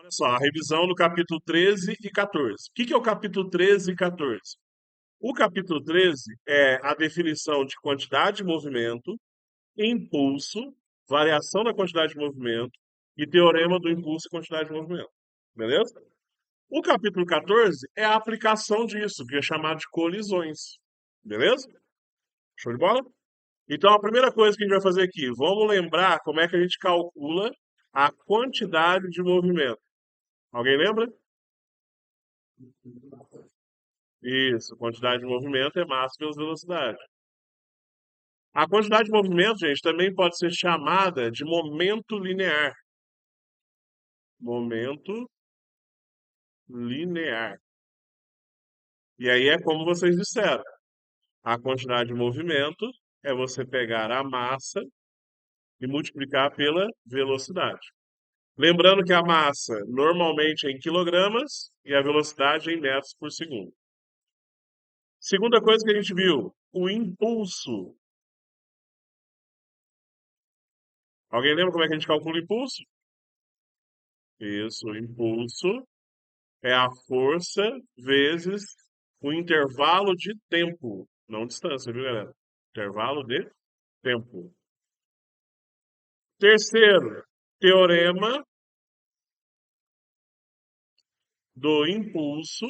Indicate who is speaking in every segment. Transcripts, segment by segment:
Speaker 1: Só, a revisão do capítulo 13 e 14. O que que é o capítulo 13 e 14? O capítulo 13 é a definição de quantidade de movimento, impulso, variação da quantidade de movimento e teorema do impulso e quantidade de movimento. Beleza? O capítulo 14 é a aplicação disso, que é chamado de colisões. Beleza? Show de bola? Então, a primeira coisa que a gente vai fazer aqui, vamos lembrar como é que a gente calcula a quantidade de movimento. Alguém lembra? Isso, quantidade de movimento é massa vezes velocidade. A quantidade de movimento, gente, também pode ser chamada de momento linear. Momento linear. E aí é como vocês disseram. A quantidade de movimento é você pegar a massa e multiplicar pela velocidade. Lembrando que a massa normalmente é em quilogramas e a velocidade é em metros por segundo. Segunda coisa que a gente viu, o impulso. Alguém lembra como é que a gente calcula o impulso? Isso, o impulso é a força vezes o intervalo de tempo, não distância, viu, galera? Intervalo de tempo. Terceiro, teorema do impulso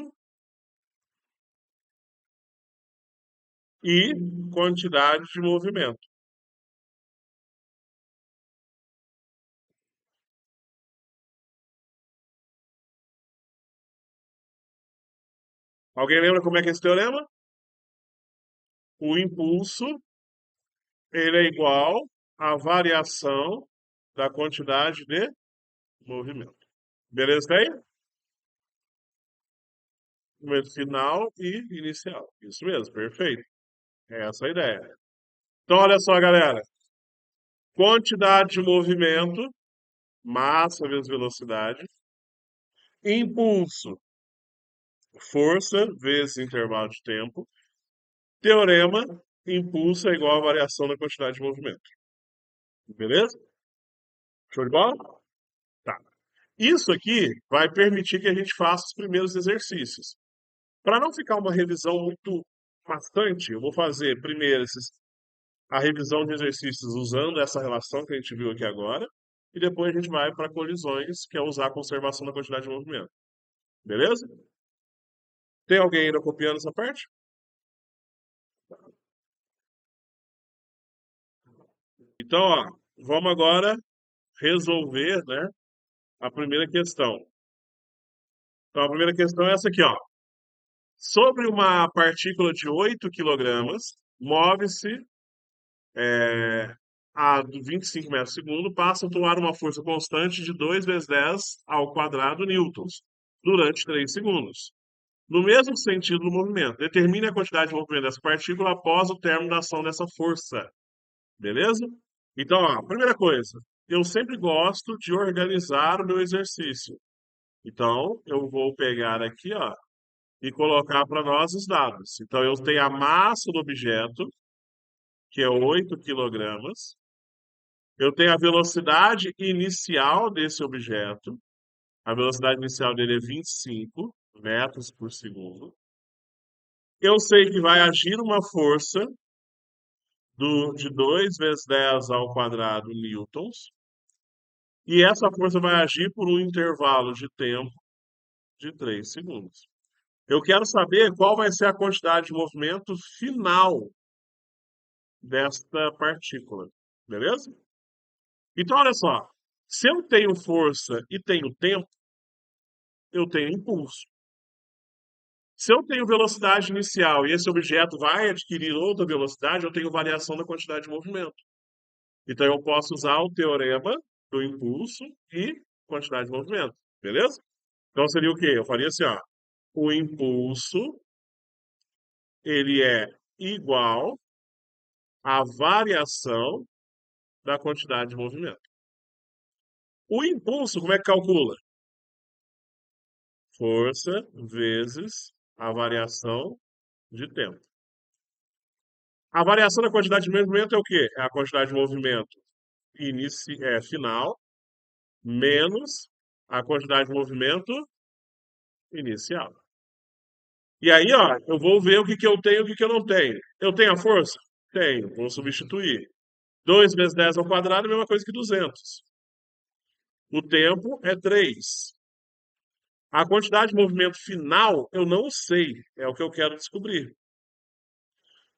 Speaker 1: e quantidade de movimento. Alguém lembra como é que é esse teorema? O impulso, ele é igual à variação da quantidade de movimento. Beleza aí? Movimento final e inicial. Isso mesmo, perfeito. É essa a ideia. Então, olha só, galera. Quantidade de movimento, massa vezes velocidade. Impulso, força vezes intervalo de tempo. Teorema, impulso é igual à variação da quantidade de movimento. Beleza? Show de bola? Tá. Isso aqui vai permitir que a gente faça os primeiros exercícios. Para não ficar uma revisão muito bastante, eu vou fazer primeiro a revisão de exercícios usando essa relação que a gente viu aqui agora, e depois a gente vai para colisões, que é usar a conservação da quantidade de movimento. Beleza? Tem alguém ainda copiando essa parte? Então, ó, vamos agora resolver, né, a primeira questão. Então, a primeira questão é essa aqui, ó. Sobre uma partícula de 8 quilogramas, move-se a 25 metros por segundo, passa a atuar uma força constante de 2 vezes 10 ao quadrado newtons durante 3 segundos. No mesmo sentido do movimento, determine a quantidade de movimento dessa partícula após o término da ação dessa força. Beleza? Então, ó, primeira coisa, eu sempre gosto de organizar o meu exercício. Então, eu vou pegar aqui, ó, e colocar para nós os dados. Então, eu tenho a massa do objeto, que é 8 quilogramas. Eu tenho a velocidade inicial desse objeto. A velocidade inicial dele é 25 metros por segundo. Eu sei que vai agir uma força de 2 vezes 10 ao quadrado newtons. E essa força vai agir por um intervalo de tempo de 3 segundos. Eu quero saber qual vai ser a quantidade de movimento final desta partícula. Beleza? Então, olha só. Se eu tenho força e tenho tempo, eu tenho impulso. Se eu tenho velocidade inicial e esse objeto vai adquirir outra velocidade, eu tenho variação da quantidade de movimento. Então, eu posso usar o teorema do impulso e quantidade de movimento. Beleza? Então, seria o quê? Eu faria assim, ó. O impulso, ele é igual à variação da quantidade de movimento. O impulso, como é que calcula? Força vezes a variação de tempo. A variação da quantidade de movimento é o quê? É a quantidade de movimento final menos a quantidade de movimento inicial. E aí, ó, eu vou ver o que que eu tenho e o que que eu não tenho. Eu tenho a força? Tenho. Vou substituir. 2 vezes 10 ao quadrado é a mesma coisa que 200. O tempo é 3. A quantidade de movimento final, eu não sei. É o que eu quero descobrir.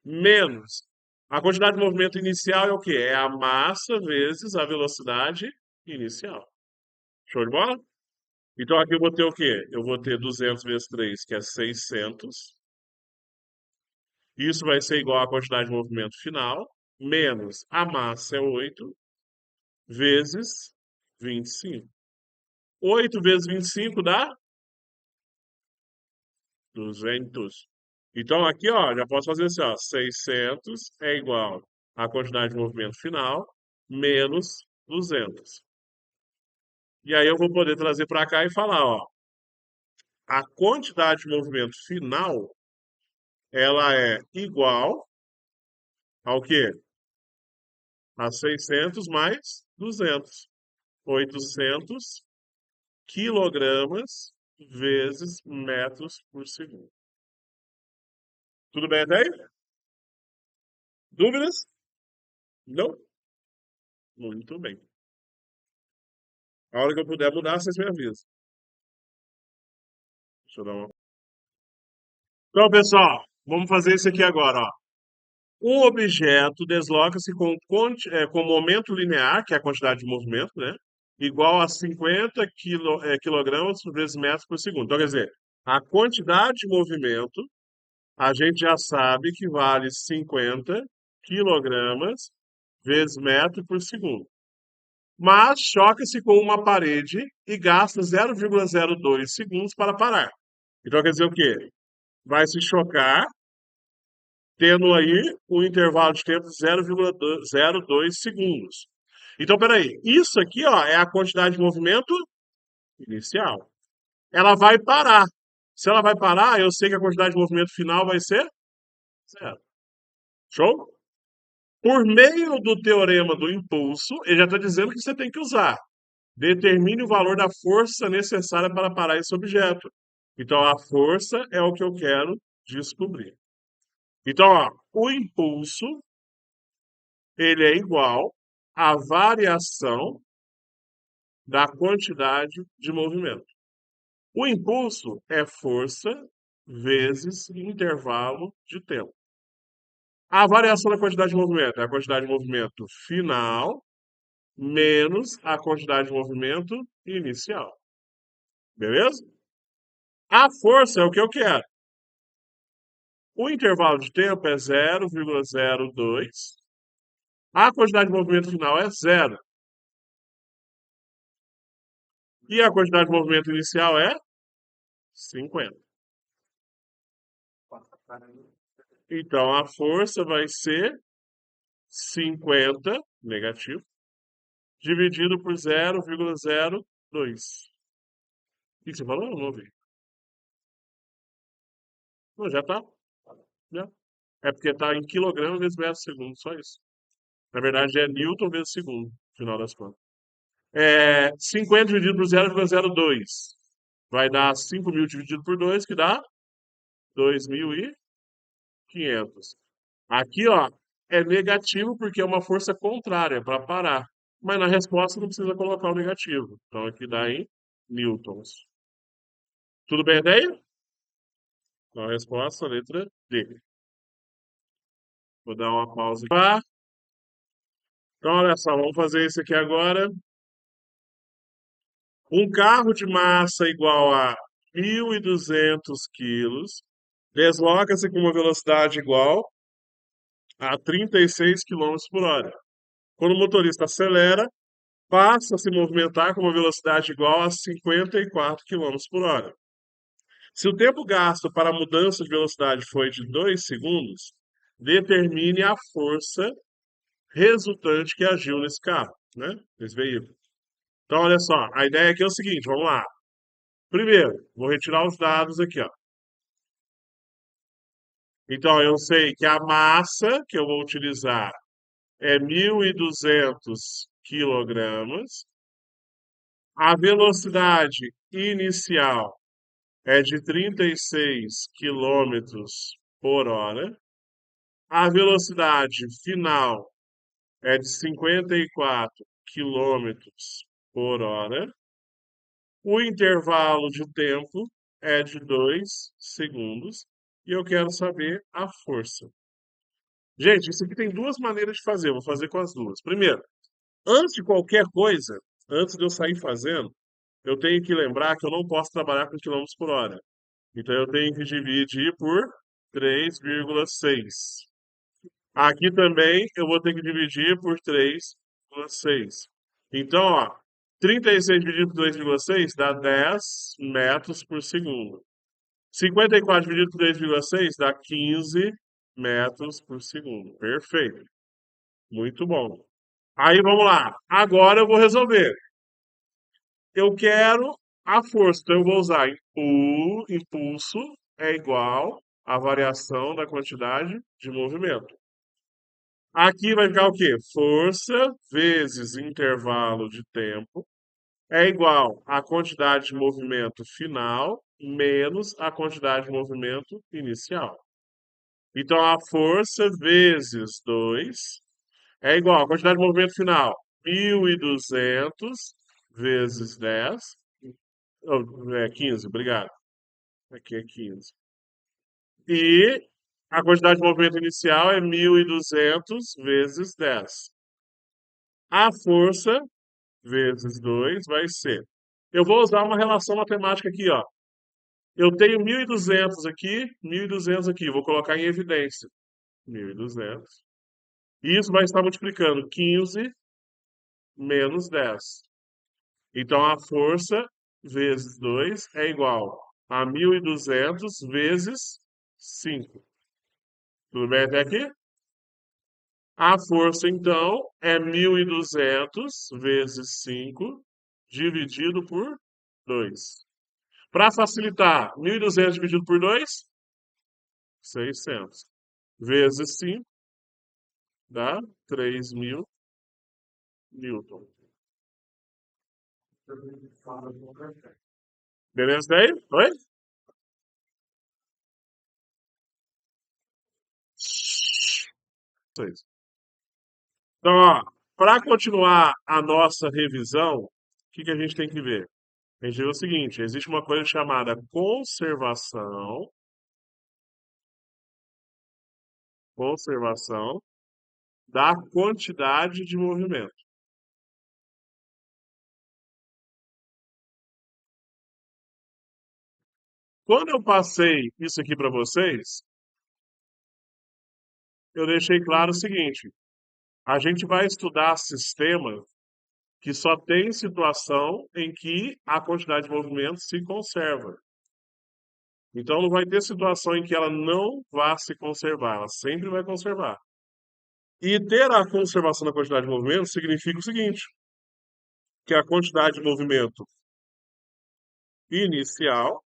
Speaker 1: Menos. A quantidade de movimento inicial é o quê? É a massa vezes a velocidade inicial. Show de bola? Então aqui eu vou ter o quê? Eu vou ter 200 vezes 3, que é 600. Isso vai ser igual à quantidade de movimento final, menos a massa é 8, vezes 25. 8 vezes 25 dá 200. Então aqui, ó, já posso fazer assim, ó, 600 é igual à quantidade de movimento final, menos 200. E aí eu vou poder trazer para cá e falar, ó, a quantidade de movimento final, ela é igual ao quê? A 600 mais 200. 800 quilogramas vezes metros por segundo. Tudo bem até aí? Dúvidas? Não? Muito bem. A hora que eu puder mudar, vocês me avisam. Deixa eu dar uma... Então, pessoal, vamos fazer isso aqui agora, ó. Um objeto desloca-se com momento linear, que é a quantidade de movimento, né? Igual a 50 quilogramas vezes metros por segundo. Então, quer dizer, a quantidade de movimento, a gente já sabe que vale 50 quilogramas vezes metro por segundo. Mas choca-se com uma parede e gasta 0,02 segundos para parar. Então, quer dizer o quê? Vai se chocar tendo aí um intervalo de tempo de 0,02 segundos. Então, peraí, isso aqui, ó, é a quantidade de movimento inicial. Ela vai parar. Se ela vai parar, eu sei que a quantidade de movimento final vai ser zero. Show? Por meio do teorema do impulso, ele já está dizendo que você tem que usar. Determine o valor da força necessária para parar esse objeto. Então, a força é o que eu quero descobrir. Então, ó, o impulso ele é igual à variação da quantidade de movimento. O impulso é força vezes intervalo de tempo. A variação da quantidade de movimento é a quantidade de movimento final menos a quantidade de movimento inicial. Beleza? A força é o que eu quero. O intervalo de tempo é 0,02. A quantidade de movimento final é zero. E a quantidade de movimento inicial é 50. Então, a força vai ser 50, negativo, dividido por 0,02. O que você falou? Eu não ouvi. Não, já tá. Já. É porque tá em quilograma vezes metro segundo, só isso. Na verdade, é newton vezes segundo, no final das contas. 50 dividido por 0,02. Vai dar 5.000 dividido por 2, que dá 2.500. Aqui, ó, é negativo porque é uma força contrária para parar. Mas na resposta não precisa colocar o negativo. Então aqui dá em newtons. Tudo bem a ideia? Então a resposta, letra D. Vou dar uma pausa aqui. Então, olha só, vamos fazer isso aqui agora. Um carro de massa igual a 1.200 quilos desloca-se com uma velocidade igual a 36 quilômetros por hora. Quando o motorista acelera, passa a se movimentar com uma velocidade igual a 54 quilômetros por hora. Se o tempo gasto para a mudança de velocidade foi de 2 segundos, determine a força resultante que agiu nesse carro, né? Nesse veículo. Então, olha só, a ideia aqui é o seguinte, vamos lá. Primeiro, vou retirar os dados aqui, ó. Então, eu sei que a massa que eu vou utilizar é 1.200 quilogramas. A velocidade inicial é de 36 quilômetros por hora. A velocidade final é de 54 quilômetros por hora. O intervalo de tempo é de 2 segundos. E eu quero saber a força. Gente, isso aqui tem duas maneiras de fazer. Eu vou fazer com as duas. Primeiro, antes de qualquer coisa, antes de eu sair fazendo, eu tenho que lembrar que eu não posso trabalhar com quilômetros por hora. Então eu tenho que dividir por 3,6. Aqui também eu vou ter que dividir por 3,6. Então, ó, 36 dividido por 2,6 dá 10 metros por segundo. 54 dividido por 3,6 dá 15 metros por segundo. Perfeito. Muito bom. Aí vamos lá. Agora eu vou resolver. Eu quero a força, então eu vou usar impulso é igual à variação da quantidade de movimento. Aqui vai ficar o quê? Força vezes intervalo de tempo é igual à quantidade de movimento final menos a quantidade de movimento inicial. Então, a força vezes 2 é igual à quantidade de movimento final, 1.200 vezes 10. Oh, 15, obrigado. Aqui é 15. E a quantidade de movimento inicial é 1.200 vezes 10. A força vezes 2 vai ser. Eu vou usar uma relação matemática aqui, ó. Eu tenho 1.200 aqui, 1.200 aqui. Vou colocar em evidência. 1.200. E isso vai estar multiplicando 15 menos 10. Então, a força vezes 2 é igual a 1.200 vezes 5. Tudo bem até aqui? A força, então, é 1.200 vezes 5 dividido por 2. Para facilitar, 1.200 dividido por 2, 600. Vezes 5 dá 3.000 newton. Beleza daí? Oi? Seis. Então, ó, para continuar a nossa revisão, o que que a gente tem que ver? A gente vê o seguinte, existe uma coisa chamada conservação da quantidade de movimento. Quando eu passei isso aqui para vocês, eu deixei claro o seguinte: a gente vai estudar sistema que só tem situação em que a quantidade de movimento se conserva. Então não vai ter situação em que ela não vá se conservar, ela sempre vai conservar. E ter a conservação da quantidade de movimento significa o seguinte, que a quantidade de movimento inicial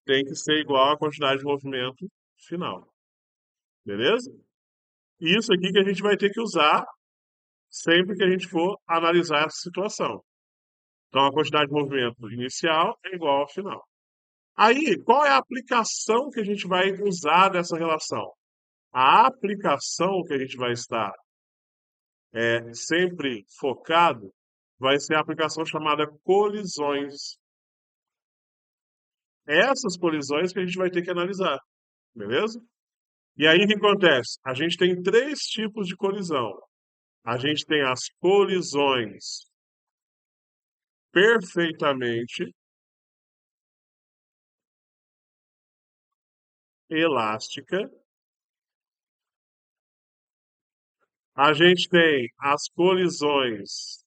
Speaker 1: tem que ser igual à quantidade de movimento final. Beleza? Isso aqui que a gente vai ter que usar sempre que a gente for analisar essa situação. Então, a quantidade de movimento inicial é igual ao final. Aí, qual é a aplicação que a gente vai usar dessa relação? A aplicação que a gente vai estar sempre focado vai ser a aplicação chamada colisões. Essas colisões que a gente vai ter que analisar, beleza? E aí o que acontece? A gente tem três tipos de colisão. A gente tem as colisões perfeitamente elástica. A gente tem as colisões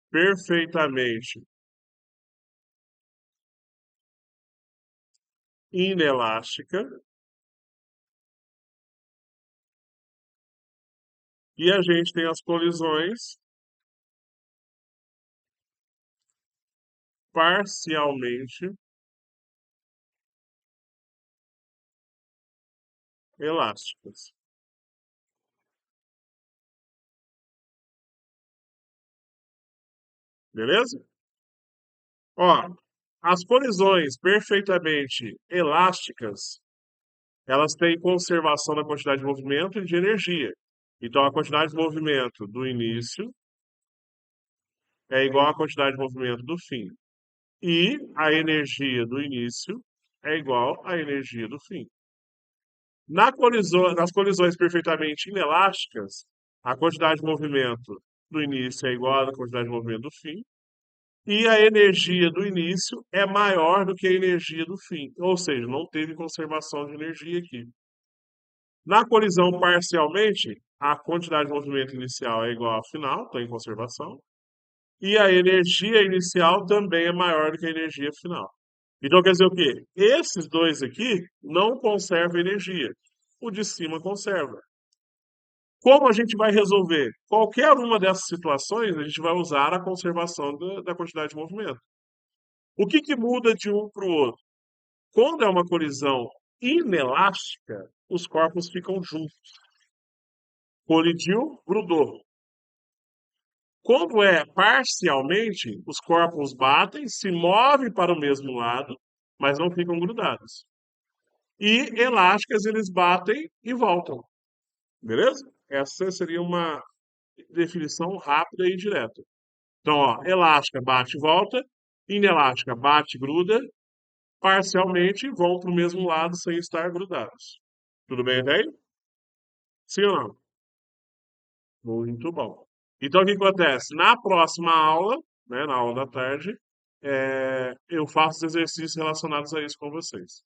Speaker 1: perfeitamente inelástica e a gente tem as colisões parcialmente elásticas. Beleza? Ó, as colisões perfeitamente elásticas, elas têm conservação da quantidade de movimento e de energia. Então, a quantidade de movimento do início é igual à quantidade de movimento do fim. E a energia do início é igual à energia do fim. Nas colisões perfeitamente inelásticas, a quantidade de movimento do início é igual à quantidade de movimento do fim, e a energia do início é maior do que a energia do fim. Ou seja, não teve conservação de energia aqui. Na colisão parcialmente, a quantidade de movimento inicial é igual à final, está em conservação, e a energia inicial também é maior do que a energia final. Então quer dizer o quê? Esses dois aqui não conservam energia. O de cima conserva. Como a gente vai resolver qualquer uma dessas situações, a gente vai usar a conservação da quantidade de movimento. O que, que muda de um para o outro? Quando é uma colisão inelástica, os corpos ficam juntos. Colidiu, grudou. Quando é parcialmente, os corpos batem, se movem para o mesmo lado, mas não ficam grudados. E elásticas, eles batem e voltam. Beleza? Essa seria uma definição rápida e direta. Então, ó, elástica bate e volta, inelástica bate e gruda, parcialmente vão para o mesmo lado sem estar grudados. Tudo bem até aí? Sim ou não? Muito bom. Então, o que acontece? Na próxima aula, né, na aula da tarde, eu faço os exercícios relacionados a isso com vocês.